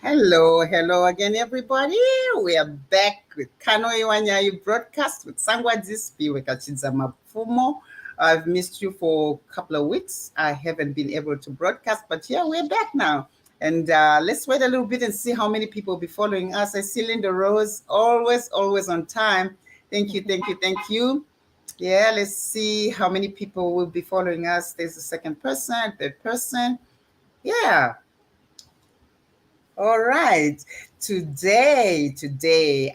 Hello again, everybody. We are back with Kano Iwanyayi broadcast with Sangwa Zispi with Kachidza Mapfumo. I've missed you for a couple of weeks. I haven't been able to broadcast, but yeah, we're back now. And let's wait a little bit and see how many people will be following us. I see Linda Rose, always on time. Thank you. Yeah, let's see how many people will be following us. There's a second person, third person. Yeah. All right. Today,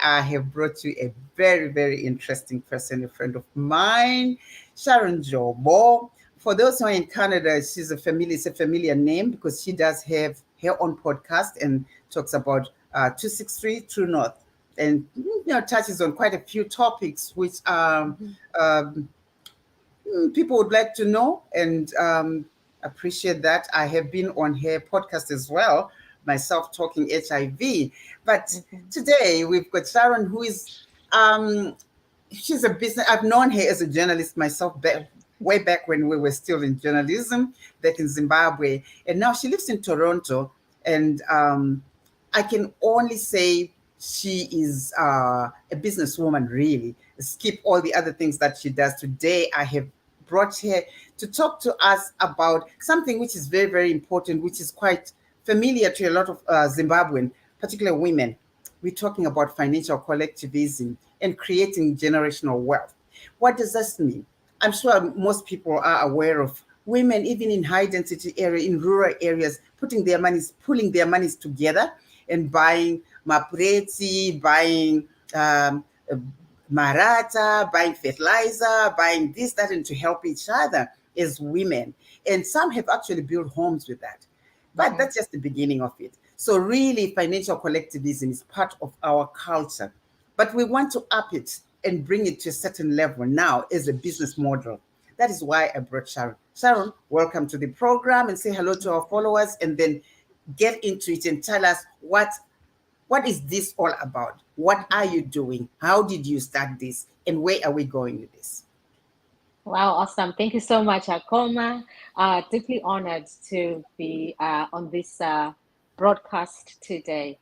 I have brought you a very interesting person, a friend of mine, Sharon Njobo. For those who are in Canada, it's a familiar name because she does have her own podcast and talks about 263 True North, and touches on quite a few topics which people would like to know and appreciate that. I have been on her podcast as well, myself talking HIV. But today we've got Sharon, who is she's a business. I've known her as a journalist myself way back when we were still in journalism back in Zimbabwe, and now she lives in Toronto. And I can only say she is a businesswoman, really. Skip all the other things that she does. Today, I have brought her to talk to us about something which is very important, which is quite familiar to a lot of Zimbabwean, particularly women. We're talking about financial collectivism and creating generational wealth. What does this mean? I'm sure most people are aware of women, even in high density area, in rural areas, pulling their monies together and buying mapureti, buying marata, buying fertilizer, buying this, that, and to help each other as women. And some have actually built homes with that. But that's just the beginning of it. So really, financial collectivism is part of our culture. But we want to up it and bring it to a certain level now as a business model. That is why I brought Sharon. Sharon, welcome to the program, and say hello to our followers, and then get into it and tell us what is this all about? What are you doing? How did you start this? And where are we going with this? Wow, awesome. Thank you so much, Akoma. Deeply honored to be on this broadcast today.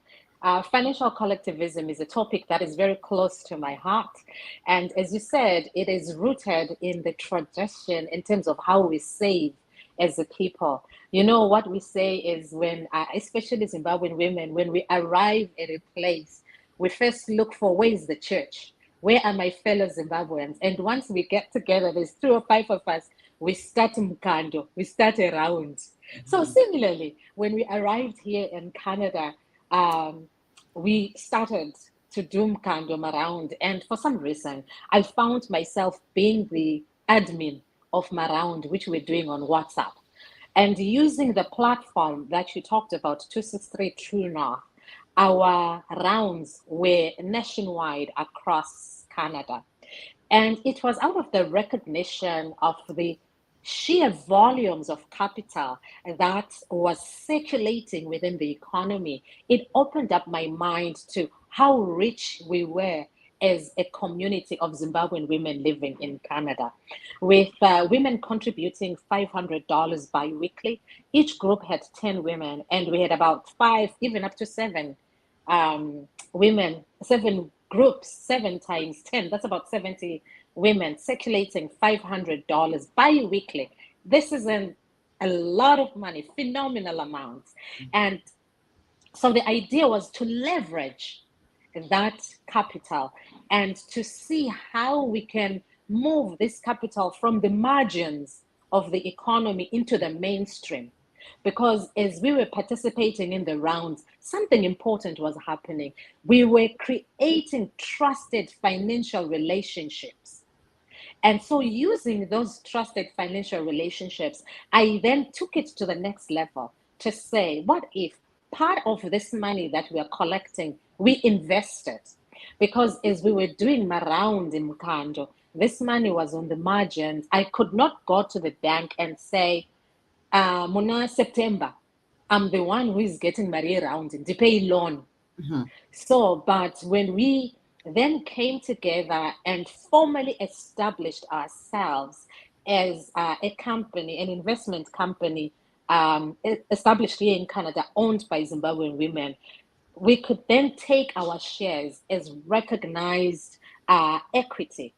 Financial collectivism is a topic that is very close to my heart. And as you said, it is rooted in the tradition in terms of how we save as a people. You know, what we say is when, especially Zimbabwean women, when we arrive at a place, we first look for where is the church? Where are my fellow Zimbabweans? And once we get together, there's 2 or 5 of us, we start mkando, we start a round. So similarly, when we arrived here in Canada, we started to do mkando around. And for some reason, I found myself being the admin of Maround, which we're doing on WhatsApp. And using the platform that you talked about, 263 True North, our rounds were nationwide across Canada. And it was out of the recognition of the sheer volumes of capital that was circulating within the economy. It opened up my mind to how rich we were as a community of Zimbabwean women living in Canada, with women contributing $500 bi-weekly. Each group had 10 women, and we had about 5, even up to 7 women, 7 groups, 7 times 10, that's about 70 women circulating $500 bi-weekly. This isn't a lot of money, phenomenal amounts. And so the idea was to leverage that capital and to see how we can move this capital from the margins of the economy into the mainstream. Because as we were participating in the rounds, something important was happening. We were creating trusted financial relationships. And so using those trusted financial relationships, I then took it to the next level to say, what if part of this money that we are collecting, we invested. Because as we were doing my round in Mkando, this money was on the margins. I could not go to the bank and say, Mona September, I'm the one who is getting married around and to pay loan. Mm-hmm. So, but when we then came together and formally established ourselves as a company, an investment company, established here in Canada, owned by Zimbabwean women, we could then take our shares as recognized equity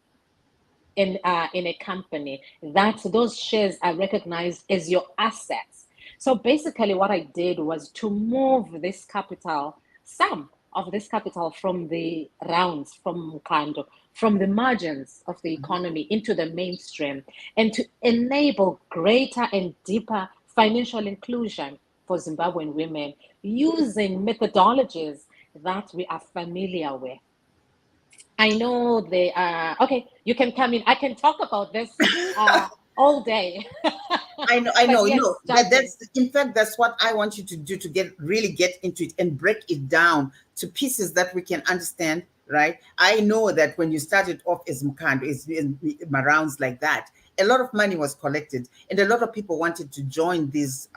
in a company, that those shares are recognized as your assets. So basically, what I did was to move this capital, some of this capital from the rounds, from Mkando, from the margins of the economy into the mainstream, and to enable greater and deeper financial inclusion for Zimbabwean women using methodologies that we are familiar with. I know they are okay. You can come in. I can talk about this all day. I But know, yes, no. jump in. That's in fact that's what I want you to do, to get into it and break it down to pieces that we can understand, right? I know that when you started off as Mkando, is in rounds like that, a lot of money was collected, and a lot of people wanted to join these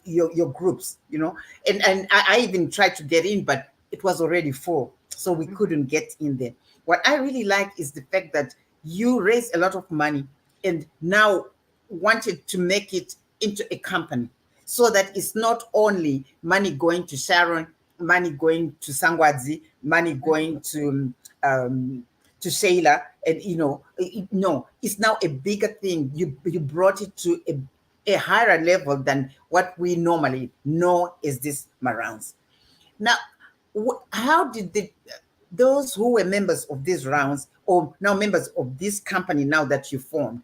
your groups, and I even tried to get in, but it was already full, so we Mhm, couldn't get in there. What I really like is the fact that you raised a lot of money and now wanted to make it into a company, so that it's not only money going to Sharon, money going to Sangwadzi, money mhm. going to Shayla, and no, it's now a bigger thing. You brought it to a higher level than what we normally know as this Marans. Now, how did those who were members of these rounds, or now members of this company now that you formed,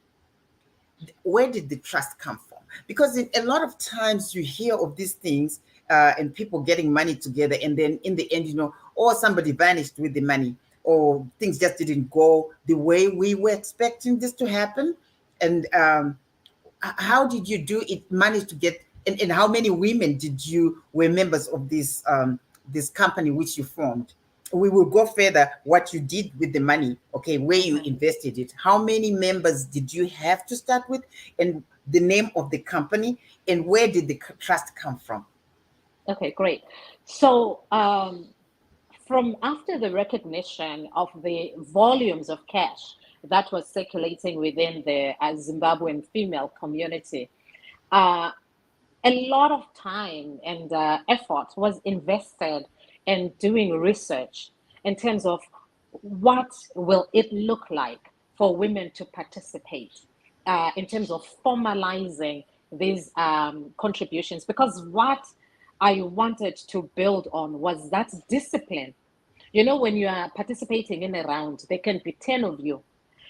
where did the trust come from? Because a lot of times you hear of these things, and people getting money together, and then in the end, or somebody vanished with the money, or things just didn't go the way we were expecting this to happen. And how did you do it? Manage to get, and how many women did you were members of this company which you formed? We will go further. What you did with the money, okay, where you Mhm. invested it, how many members did you have to start with, and the name of the company, and where did the trust come from? Okay, great. So, from after the recognition of the volumes of cash that was circulating within the Zimbabwean female community, uh, a lot of time and effort was invested in doing research in terms of what will it look like for women to participate, in terms of formalizing these contributions, because what I wanted to build on was that discipline. When you are participating in a round, there can be 10 of you,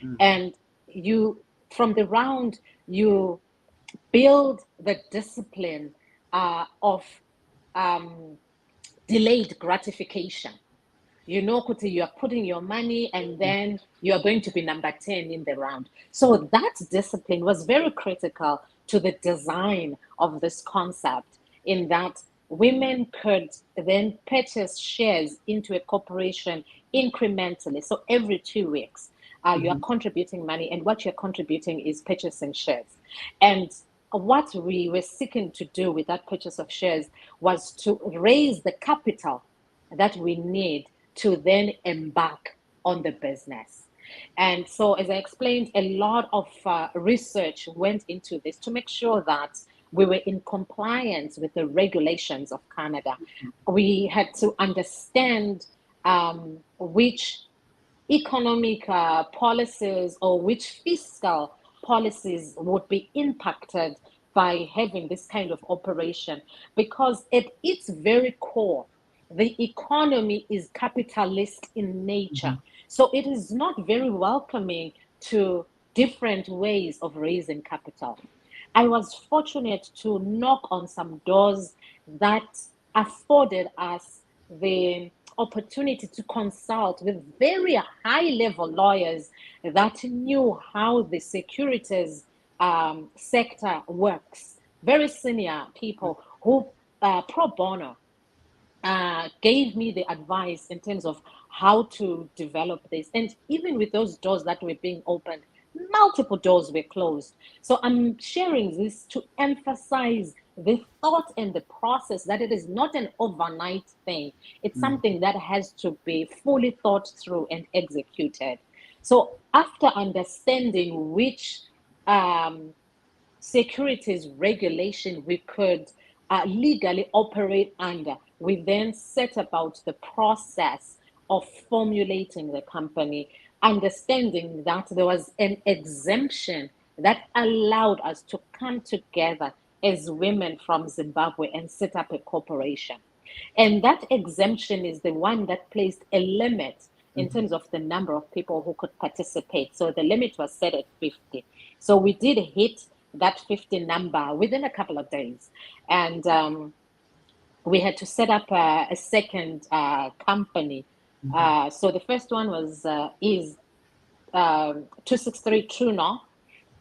Mhm. and you, from the round, you build the discipline of um, delayed gratification. Kuti, you are putting your money and then you are going to be number 10 in the round. So that discipline was very critical to the design of this concept, in that women could then purchase shares into a corporation incrementally. So every 2 weeks, you are Mhm. contributing money, and what you're contributing is purchasing shares. And what we were seeking to do with that purchase of shares was to raise the capital that we need to then embark on the business. And so, as I explained, a lot of research went into this to make sure that we were in compliance with the regulations of Canada. We had to understand which economic policies or which fiscal policies would be impacted by having this kind of operation, because at its very core, the economy is capitalist in nature. Mhm. So it is not very welcoming to different ways of raising capital. I was fortunate to knock on some doors that afforded us the opportunity to consult with very high level lawyers that knew how the securities sector works. Very senior people who pro bono gave me the advice in terms of how to develop this. And even with those doors that were being opened, multiple doors were closed. So I'm sharing this to emphasize the thought and the process, that it is not an overnight thing. It's something that has to be fully thought through and executed. So after understanding which um, securities regulation we could legally operate under, we then set about the process of formulating the company, understanding that there was an exemption that allowed us to come together as women from Zimbabwe and set up a corporation. And that exemption is the one that placed a limit in terms of the number of people who could participate. So the limit was set at 50. So we did hit that 50 number within a couple of days. And we had to set up a second company. So the first one is 263 True North.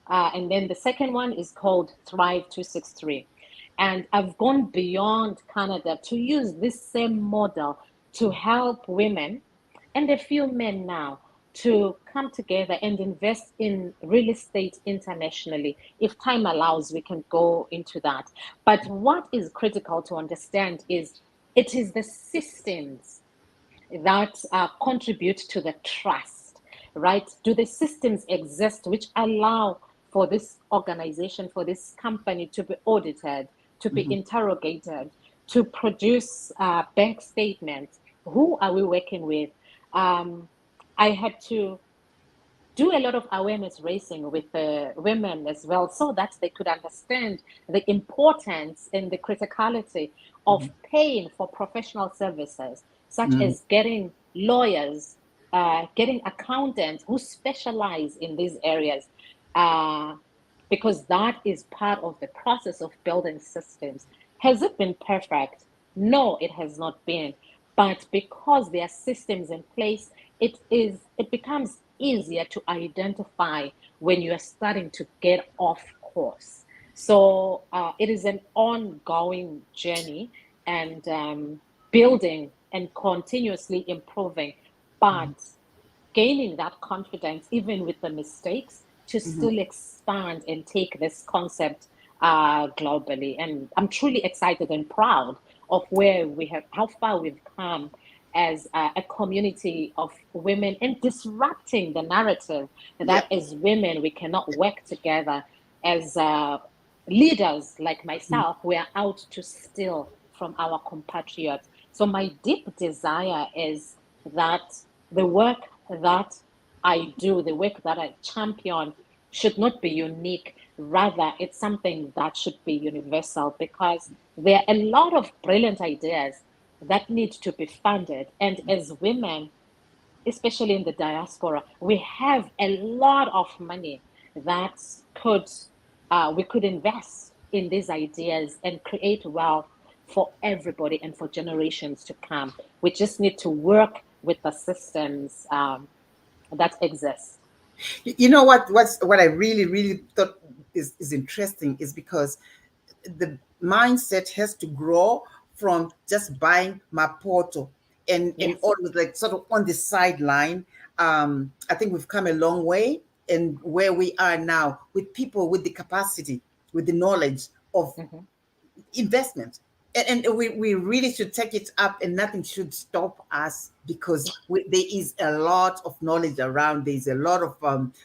And then the second one is called Thrive 263. And I've gone beyond Canada to use this same model to help women and a few men now to come together and invest in real estate internationally. If time allows, we can go into that. But what is critical to understand is it is the systems that contribute to the trust, right? Do the systems exist which allow for this organization, for this company to be audited, to be interrogated, to produce bank statements? Who are we working with? I had to do a lot of awareness raising with the women as well, so that they could understand the importance and the criticality of paying for professional services, such as getting lawyers, getting accountants who specialize in these areas, uh, because that is part of the process of building systems. Has it been perfect? No, it has not been. But because there are systems in place, it becomes easier to identify when you are starting to get off course. So it is an ongoing journey, and building and continuously improving, but gaining that confidence, even with the mistakes, to still expand and take this concept globally. And I'm truly excited and proud of where we have, how far we've come as a community of women, and disrupting the narrative that Yeah. as women we cannot work together. As leaders like myself, we are out to steal from our compatriots. So my deep desire is that the work that I do, the work that I champion, should not be unique. Rather, it's something that should be universal, because there are a lot of brilliant ideas that need to be funded. And as women, especially in the diaspora, we have a lot of money that could we could invest in these ideas and create wealth for everybody and for generations to come. We just need to work with the systems that exist. You know what I really thought is interesting is because the mindset has to grow from just buying Mapoto and Yes. always like sort of on the sideline. I think we've come a long way, and where we are now with people with the capacity, with the knowledge of Hmm. investment. And we really should take it up, and nothing should stop us, because there is a lot of knowledge around, there's a lot of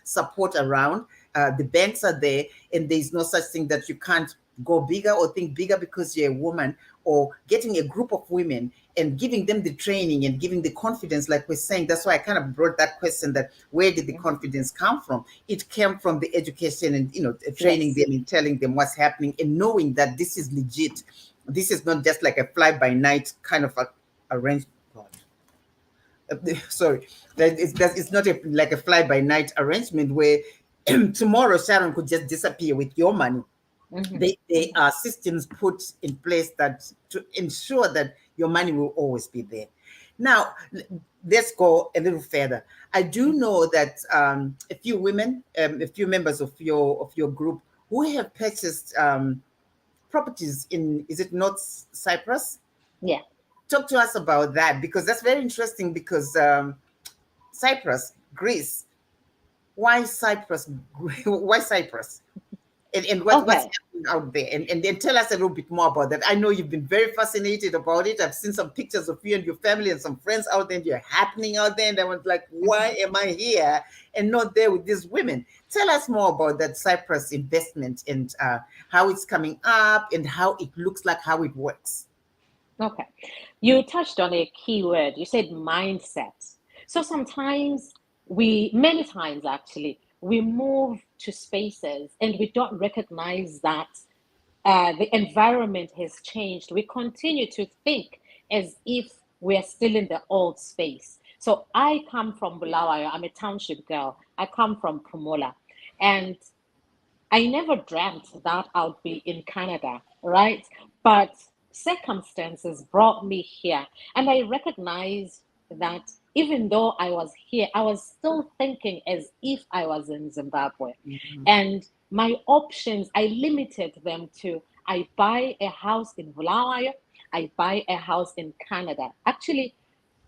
support around. The banks are there, and there's no such thing that you can't go bigger or think bigger because you're a woman, or getting a group of women and giving them the training and giving the confidence, like we're saying. That's why I kind of brought that question, that where did the confidence come from? It came from the education and, training Yes. them and telling them what's happening, and knowing that this is legit. This is not just like a fly by night kind of arrangement. Sorry, it's not like a fly by night arrangement where tomorrow Sharon could just disappear with your money. Hmm. There Hmm. are systems put in place that to ensure that your money will always be there. Now, let's go a little further. I do know that a few women, a few members of your group, who have purchased properties in, is it North Cyprus? Yeah. Talk to us about that, because that's very interesting. Because Cyprus, Greece, why Cyprus? Why Cyprus? And what's Okay. happening out there? And then tell us a little bit more about that. I know you've been very fascinated about it. I've seen some pictures of you and your family and some friends out there, and you're happening out there. And I was like, why Mhm. am I here and not there with these women? Tell us more about that Cyprus investment, and how it's coming up, and how it looks like, how it works. Okay. You touched on a key word. You said mindset. So sometimes many times actually, we move to spaces and we don't recognize that the environment has changed. We continue to think as if we're still in the old space. So I come from Bulawayo. I'm a township girl. I come from Pomola. And I never dreamt that I'd be in Canada, right? But circumstances brought me here. And I recognized that even though I was here, I was still thinking as if I was in Zimbabwe. Mhm. And my options, I limited them to I buy a house in Bulawayo, I buy a house in Canada. Actually,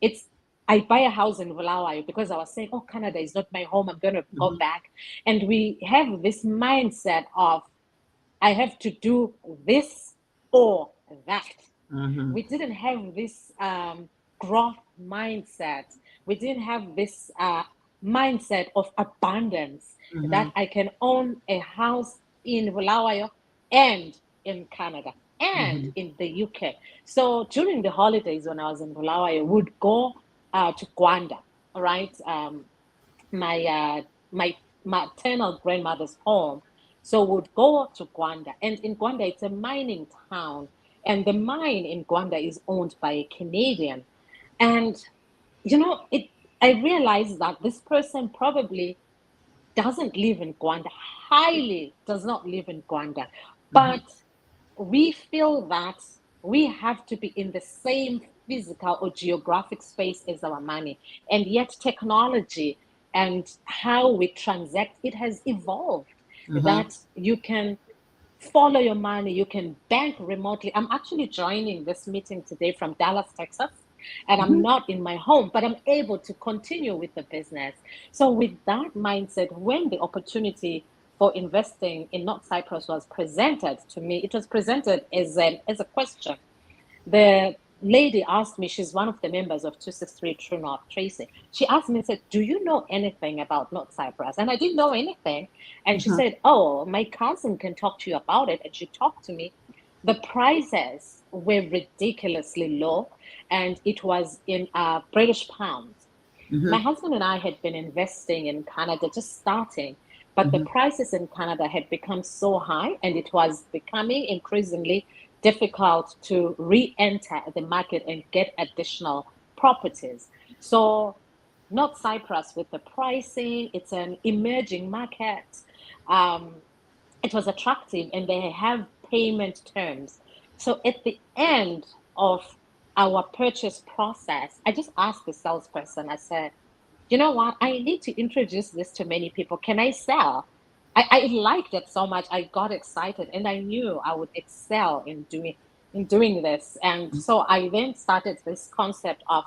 it's I buy a house in Bulawayo because I was saying, oh, Canada is not my home. I'm going to go Mhm. back. And we have this mindset of, I have to do this or that. Mhm. We didn't have this growth mindset. We didn't have this mindset of abundance that Mhm. I can own a house in Bulawayo and in Canada and Mhm. in the UK. So during the holidays when I was in Bulawayo, I would go to Gwanda, all right? My my maternal grandmother's home. So would go to Gwanda. And in Gwanda, it's a mining town. And the mine in Gwanda is owned by a Canadian. And it I realized that this person probably doesn't live in Gwanda, highly does not live in Gwanda. Mhm. But we feel that we have to be in the same physical or geographic space as our money. And yet, technology and how we transact, it has evolved Mhm. that you can follow your money, you can bank remotely. I'm actually joining this meeting today from Dallas, Texas, and I'm Mhm. not in my home, but I'm able to continue with the business. So, with that mindset, when the opportunity for investing in North Cyprus was presented to me, it was presented as a question. The lady asked me, she's one of the members of 263 True North, Tracy. She asked me and said, do you know anything about North Cyprus? And I didn't know anything. And she Mhm. said, oh, my cousin can talk to you about it. And she talked to me. The prices were ridiculously low, and it was in British pounds. My Mhm. husband and I had been investing in Canada, just starting, but the Mhm. prices in Canada had become so high, and it was becoming increasingly difficult to re enter the market and get additional properties. So, not Cyprus with the pricing, it's an emerging market. Um, it was attractive, and they have payment terms. So at the end of our purchase process, I just asked the salesperson, I said, you know what? I need to introduce this to many people. Can I sell? I liked it so much. I got excited and I knew I would excel in doing this. And so I then started this concept of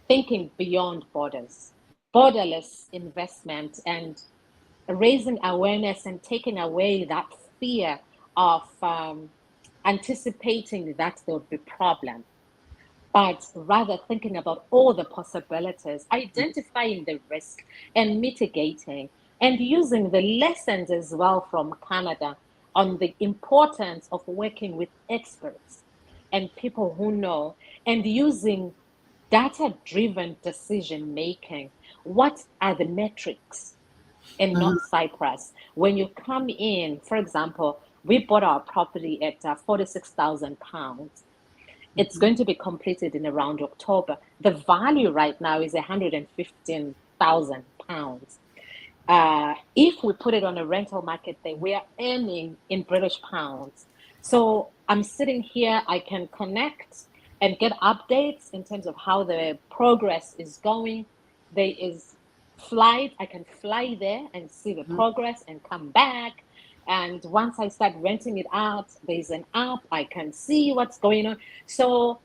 thinking beyond borders, borderless investment, and raising awareness and taking away that fear of anticipating that there would be problem, but rather thinking about all the possibilities, identifying the risk and mitigating, and using the lessons as well from Canada on the importance of working with experts and people who know, and using data driven decision making. What are the metrics in Mhm. North Cyprus? When you come in, for example, we bought our property at £46,000. It's Mhm. going to be completed in around October. The value right now is £115,000. If we put it on a rental market, then we are earning in British pounds. So I'm sitting here, I can connect and get updates in terms of how the progress is going. There is flight, I can fly there and see the progress and come back. And once I start renting it out, there's an app, I can see what's going on. So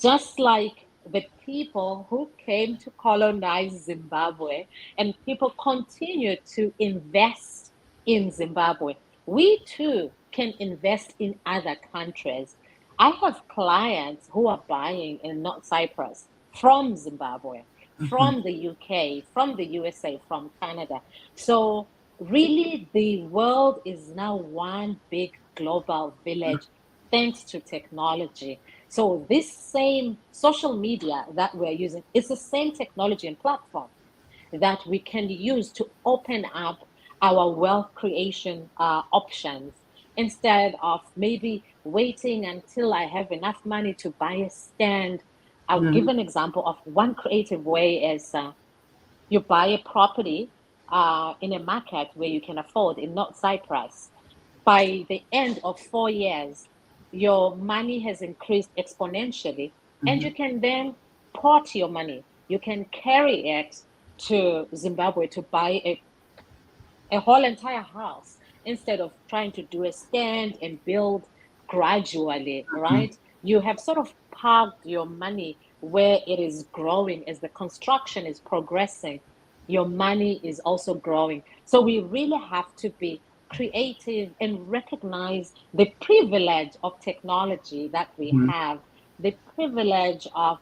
just like the people who came to colonize Zimbabwe and people continue to invest in Zimbabwe, we too can invest in other countries. I have clients who are buying in North Cyprus from Zimbabwe, Mhm. from the UK, from the USA, from Canada. So, really, the world is now one big global village thanks to technology. So this same social media that we're using is the same technology and platform that we can use to open up our wealth creation options instead of maybe waiting until I have enough money to buy a stand. I'll give Mhm. an example of one creative way is you buy a property in a market where you can afford in North Cyprus. By the end of 4 years, your money has increased exponentially, and Mhm. you can then port your money. You can carry it to Zimbabwe to buy a whole entire house instead of trying to do a stand and build gradually, Mhm. right? You have sort of parked your money where it is growing as the construction is progressing. Your money is also growing. So we really have to be creative and recognize the privilege of technology that we Mhm. have, the privilege of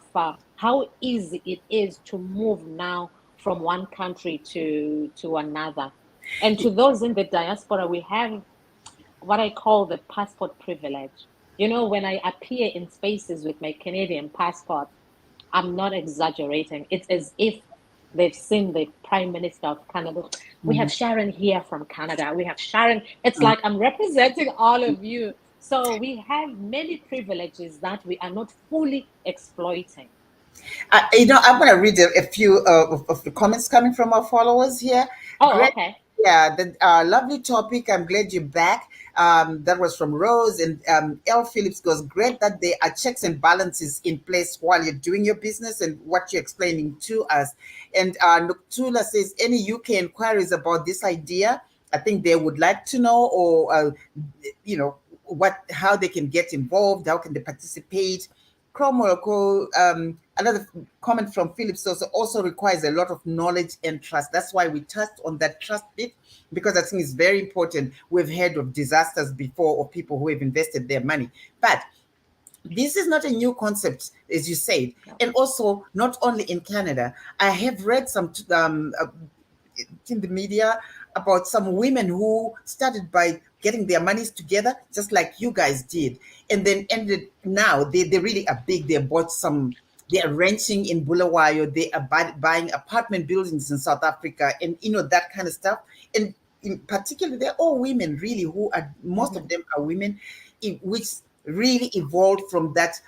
how easy it is to move now from one country to another. And to those in the diaspora, we have what I call the passport privilege. You know, when I appear in spaces with my Canadian passport, I'm not exaggerating. It's as if they've seen the Prime Minister of Canada. We have Mhm. Sharon here from Canada. We have Sharon. It's Mhm. like I'm representing all of you. So we have many privileges that we are not fully exploiting. I'm going to read a few of the comments coming from our followers here. Oh, Great. okay. Yeah, the lovely topic. I'm glad you're back. That was from Rose, and L. Phillips goes, great that there are checks and balances in place while you're doing your business and what you're explaining to us. And Nuktula says, any UK inquiries about this idea? I think they would like to know, or you know, how they can get involved, how can they participate. Cromwell, another comment from Phillips also requires a lot of knowledge and trust. That's why we touched on that trust bit, because I think it's very important. We've heard of disasters before, or people who have invested their money, but this is not a new concept, as you said. Yeah. And also, not only in Canada, I have read some in the media about some women who started by getting their monies together, just like you guys did, and then ended now they really are big. They bought some. They are renting in Bulawayo. They are buying apartment buildings in South Africa, and that kind of stuff. And in particular, they're all women, really, who are most of Mhm. them are women, which really evolved from that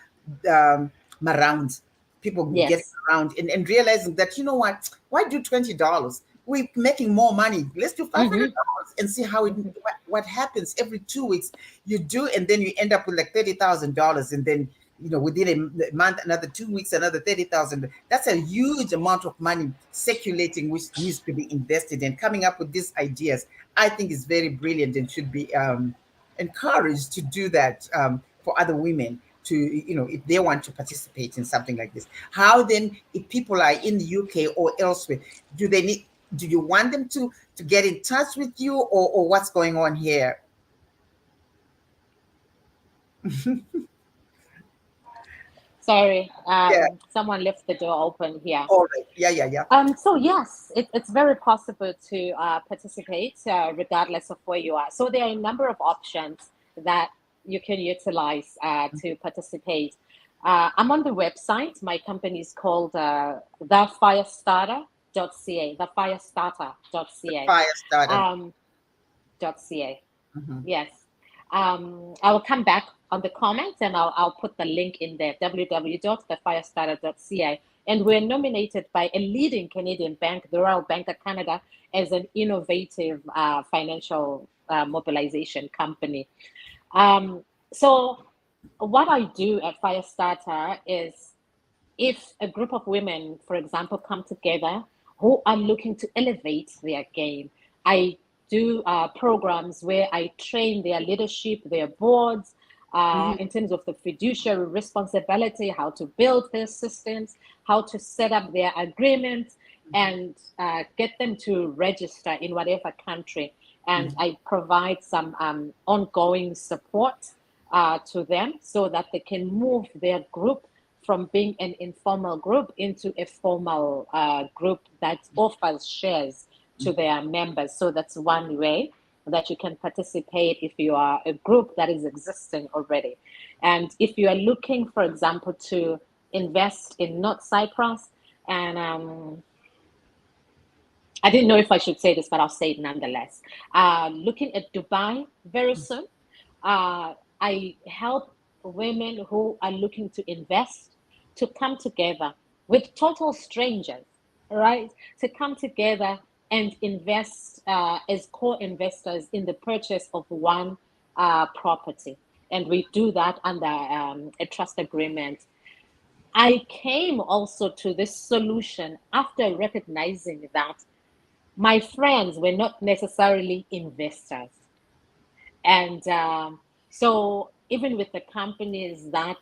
um, around people getting Yes. around and realizing that, what, why do $20? We're making more money. Let's do Hmm. $500 and see how Hmm. what happens every 2 weeks. You do, and then you end up with like $30,000, and then within a month, another 2 weeks, another 30,000. That's a huge amount of money circulating, which needs to be invested. And coming up with these ideas, I think is very brilliant and should be encouraged to do that for other women to, if they want to participate in something like this. How then, if people are in the UK or elsewhere, do you want them to get in touch with you, or what's going on here? Sorry, Yeah. someone left the door open here. All right. Yeah, yeah, yeah. So yes, it's very possible to participate regardless of where you are. So there are a number of options that you can utilize to participate. I'm on the website. My company is called thefirestarter.ca, thefirestarter.ca. Fire started. Um, .ca. Mhm. Yes. I will come back on the comments and I'll put the link in there, www.thefirestarter.ca. And we're nominated by a leading Canadian bank, the Royal Bank of Canada, as an innovative financial mobilization company. So, what I do at Firestarter is if a group of women, for example, come together who are looking to elevate their game, I do programs where I train their leadership, their boards, in terms of the fiduciary responsibility, how to build their systems, how to set up their agreements, and get them to register in whatever country. And I provide some ongoing support to them so that they can move their group from being an informal group into a formal group that offers shares to their members. So that's one way that you can participate if you are a group that is existing already. And if you are looking, for example, to invest in North Cyprus, and I didn't know if I should say this, but I'll say it nonetheless. Looking at Dubai very soon, I help women who are looking to invest to come together with total strangers, right? To come together and invest as co-investors in the purchase of one property. And we do that under a trust agreement. I came also to this solution after recognizing that my friends were not necessarily investors. And so, even with the companies that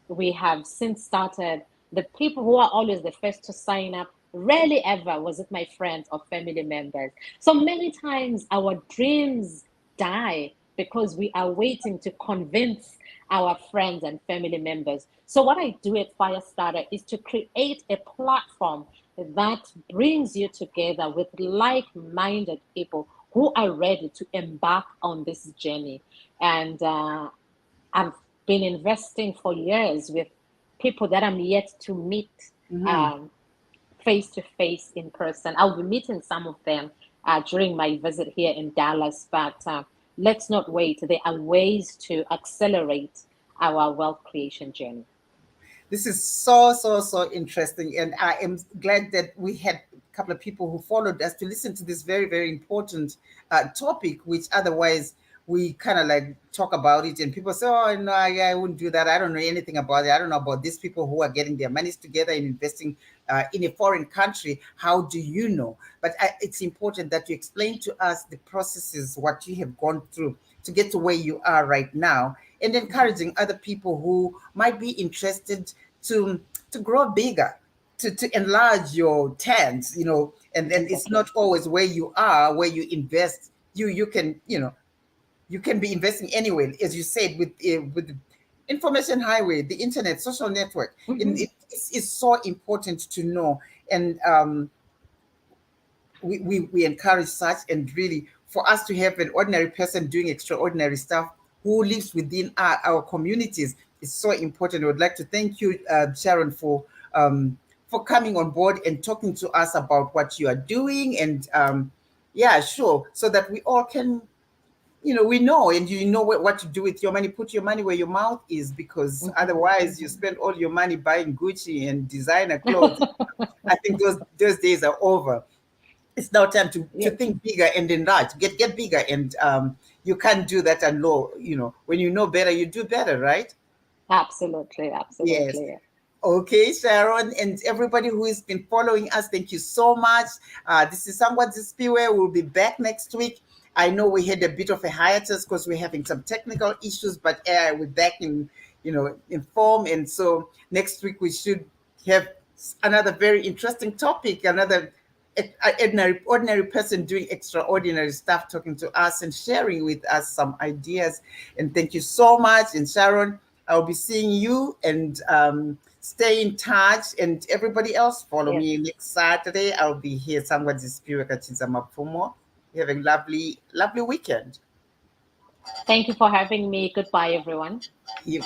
we have since started, the people who are always the first to sign up, rarely ever was it my friends or family members. So many times our dreams die because we are waiting to convince our friends and family members. So, what I do at Firestarter is to create a platform that brings you together with like minded people who are ready to embark on this journey. And I've been investing for years with people that I'm yet to meet face to face in person. I'll be meeting some of them during my visit here in Dallas, but let's not wait. There are ways to accelerate our wealth creation journey. This is so interesting, and I am glad that we had a couple of people who followed us to listen to this very important topic, which otherwise we kind of like talk about it and people say, oh no, I wouldn't do that, I don't know anything about it, I don't know about these people who are getting their monies together and investing in a foreign country. How do you know? But it's important that you explain to us the processes, what you have gone through to get to where you are right now, and encouraging other people who might be interested to grow bigger, to enlarge your tent, and it's Exactly. not always where you are, where you invest. You can, you can be investing anywhere, as you said, with the information highway, the internet, social network. And Mm-hmm. it's so important to know. And we encourage such, and really for us to have an ordinary person doing extraordinary stuff who lives within our communities is so important. I would like to thank you, Sharon, for coming on board and talking to us about what you are doing. And yeah, sure, so that we all can, we know, and you know what to do with your money. Put your money where your mouth is, because otherwise you spend all your money buying Gucci and designer clothes. I think those days are over. It's now time to Yeah, think bigger and enlarge, get bigger. And you can't do that alone. When you know better, you do better, right? absolutely, Yes. absolutely. Okay, Sharon, and everybody who has been following us, thank you so much. This is Somewhat Spiwe. We'll be back next week. I know we had a bit of a hiatus because we're having some technical issues, but we're back in form. And so next week we should have another very interesting topic, another ordinary person doing extraordinary stuff, talking to us and sharing with us some ideas. And thank you so much. And Sharon, I'll be seeing you, and stay in touch. And everybody else, follow Yes. me next Saturday. I'll be here somewhere this spirit at Mapfumo. Have a lovely weekend. Thank you for having me. Goodbye, everyone. You